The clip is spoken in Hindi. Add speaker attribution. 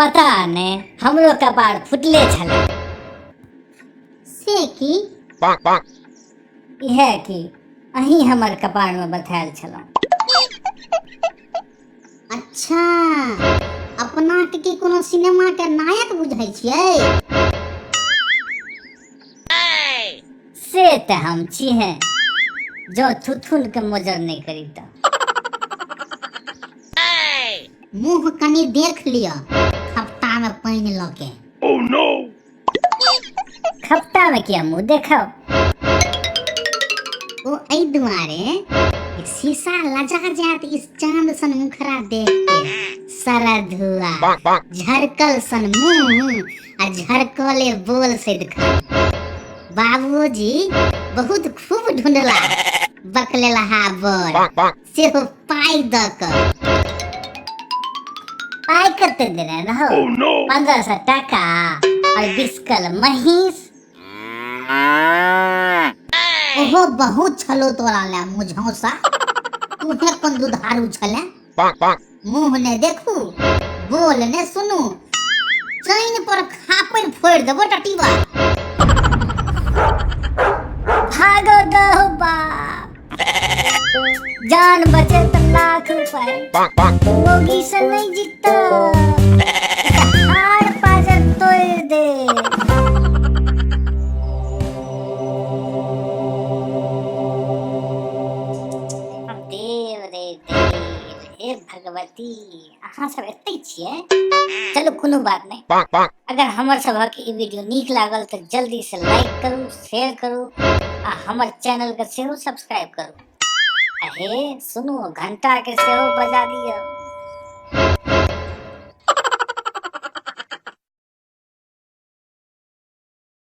Speaker 1: पता ने हमरो कपाड़ फुटले छले
Speaker 2: से की
Speaker 1: इहे कि अहीं हमर कपाड़ में बथायल छलौ।
Speaker 2: अच्छा, अपना के कोनो सिनेमा के नायक बुझै छियै?
Speaker 1: से ते हम छिहे जो थुथुन के मोजर नहीं करी त।
Speaker 2: मुंह कनी देख लिया खपटा में पानी लके।
Speaker 3: Oh no!
Speaker 1: खपटा में क्या मुंह देखब?
Speaker 2: ओ ऐ दुआरे शीशा लजा जात इस चांद सन मुखरा देख के। सारा धुआ झरकल सन मुंह आ झरकले बोल से दिखा। बाबूजी बहुत खूब ढूंढला बकलेला बोल से हो पाई दक।
Speaker 1: पाई कते देने रहो?
Speaker 3: Oh no!
Speaker 1: 1500 टका और 20 कल महीस।
Speaker 2: ओहो बहुत छलो तोरा ले मुझौसा। तू है कौन दुधारू छले? मुंह ने देखू बोल ने सुनू चैन पर खापर फोड़ देबो टटीबा।
Speaker 1: भागो दो बाप, जान बचे तो लाख रुपए। मोगी से नहीं जीता, हार पाजर तोड़ दे। देव रे देव, हे भगवती, अहाँ सब एते छिए? चलो कोनो बात नहीं। अगर हमर सबक ई वीडियो नीक लागल तो जल्दी से लाइक करू, शेयर करू आ हमर चैनल के सेहो सब्सक्राइब करू। अहे सुनो, घंटा के सेहो बजा दियो।